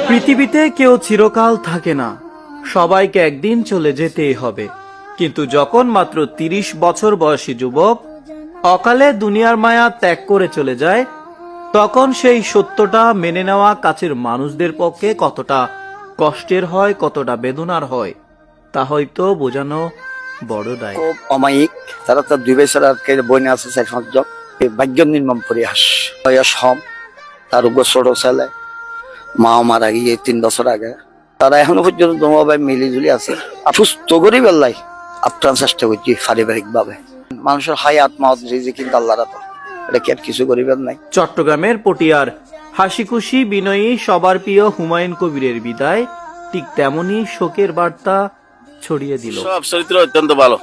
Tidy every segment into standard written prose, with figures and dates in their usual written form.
পৃথিবীতে কেউ চিরকাল থাকে না, সবাইকে একদিন চলে যেতেই হবে। কিন্তু যখন মাত্র 30 বছর বয়সী যুবক অকালে দুনিয়ার মায়া ত্যাগ করে চলে যায়, তখন সেই সত্যটা মেনে নেওয়া কাছের মানুষদের পক্ষে কতটা কষ্টের হয়, কতটা বেদনার হয়, তা হয়তো বোঝানো বড় দায়। খুব অমায়িক। তারা তো 2 বছর আজকে বইনে আছে 4-5 জন। ভাগ্য নির্মম পরিহাস। বয়স কম, তার উপর ছোট ছেলে, মা মারা গিয়ে 3 বছর আগে। তারা এখনো পর্যন্ত দমভাবে মিলিজুলি আছে। সুস্থ করি বেল্লাই আপ্রাণ চেষ্টা করছি পারিবারিক ভাবে। মানুষের হায়াত মাওত রিজিক কিন্তু আল্লাহর হাতে, এটা কি আর কিছু করিবেন নাই। চট্টগ্রামের পটিয়ার হাসি খুশি বিনয়ী সবার প্রিয় হুমায়ুন কবিরের বিদায় ঠিক তেমনি শোকের বার্তা ছড়িয়ে দিল। সব চরিত্র অত্যন্ত ভালো,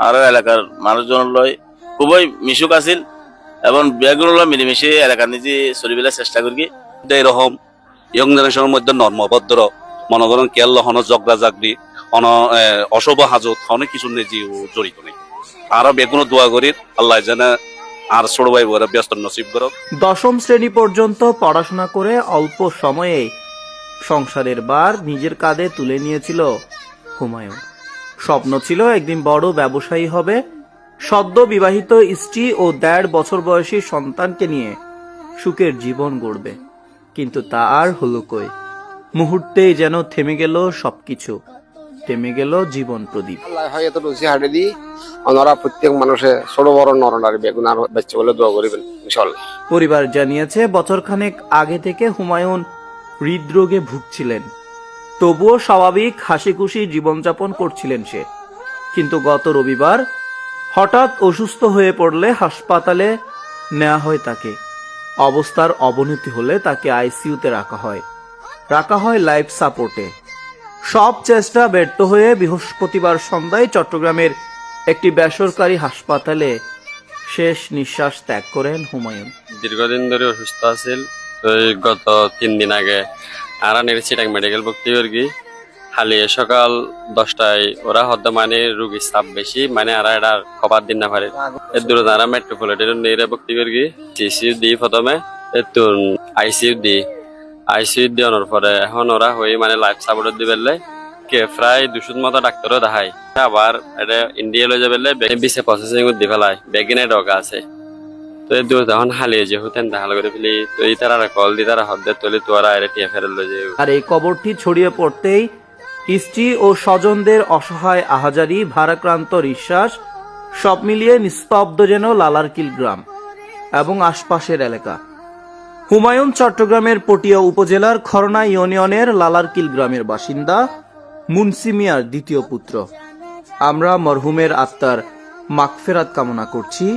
আর এলাকার মানুষজন লয় খুবই মিশুক আছিল এবং বিয়াগুলো মিলেমিশে এলাকার নিজে চলিবেলার চেষ্টা করি। এরকম ইয়ং জেনারেশনের মধ্যে নর্মভদ্র মনে করেন কেয়ার হন জগরা জাগরি অশুভ হাজত অনেক কিছু নিজে জড়িত নেই। আরো বেগুনো দোয়া করি আল্লাহ জানে আর ছোট ভাই বোরা ব্যস্ত নসিব করো। 10ম শ্রেণী পর্যন্ত পড়াশোনা করে অল্প সময়ে সংসারের ভার নিজের কাঁধে তুলে নিয়েছিল হুমায়ুন। স্বপ্ন ছিল একদিন বড় ব্যবসায়ী হবে, সদ্য বিবাহিত স্ত্রী ও 1.5 বছর বয়সী সন্তানকে নিয়ে সুখের জীবন গড়বে। কিন্তু তা আর হলো কই, মুহূর্তেই যেন থেমে গেল সবকিছু, থেমে গেল জীবন প্রদীপ। আল্লাহ হয়তো রুচি হাঁটে দিই ওনারা প্রত্যেক মানুষে ছোট বড় নরনারী বেগুন আর বাচ্চা বলে দোয়া করিবেন ইনশাআল্লাহ। পরিবার জানিয়েছে বছরখানেক আগে থেকে হুমায়ুন হৃদরোগে ভুগছিলেন, তবুও স্বাভাবিক হাসি খুশি জীবনযাপন করছিলেন সে। কিন্তু গত রবিবার হঠাৎ অসুস্থ হয়ে পড়লে হাসপাতালে নেওয়া হয় তাকে। অবস্থার অবনতি হলে তাকে আইসিইউতে রাখা হয় লাইফ সাপোর্টে। সব চেষ্টা ব্যর্থ হয়ে বৃহস্পতিবার সন্ধ্যায় চট্টগ্রামের একটি বেসরকারি হাসপাতালে শেষ নিঃশ্বাস ত্যাগ করেন হুমায়ুন। দীর্ঘদিন ধরে অসুস্থ আছিল, তো গত 3 দিন আগে আরানের চিটাং মেডিকেল ভর্তি করি। খালি সকাল 10টায় ওরা হদ্দা মানে রুগীর চাপ বেশি, মানে আর এটা খবর দিন না পারে। এর দূরে তারা মেট্রোপলিটন নিয়ে ভর্তি করি। সিসিউ দি প্রথমে এতুন আইসিইউ দি অনার পরে এখন ওরা হয়ে মানে লাইফ সাপোর্ট দি বেললে কে প্রায় 200 মতো ডাক্তারও দেখায়। আবার এটা ইন্ডিয়া লয়ে যাবে বিসে প্রসেসিং দি ফেলায় বেগিনে ডগা আছে। তো এই দূর তখন হালিয়ে যে হতেন দেখাল করে ফেলি, তো এই তারা কল দি তারা হদ্দের তলি তোরা এর টিয়া ফেরল যে। আর এই খবরটি ছড়িয়ে পড়তেই স্ত্রী ও স্বজনদের অসহায় আহাজারি, ভারাক্রান্ত নিঃশ্বাস সব মিলিয়ে নিস্তব্ধ যেন লালারকিল গ্রাম এবং আশপাশের এলাকা। হুমায়ুন চট্টগ্রামের পটিয়া উপজেলার খরনা ইউনিয়নের লালারকিল গ্রামের বাসিন্দা, মুন্সি মিয়ার দ্বিতীয় পুত্র। আমরা মরহুমের আত্মার মাগফিরাত কামনা করছি।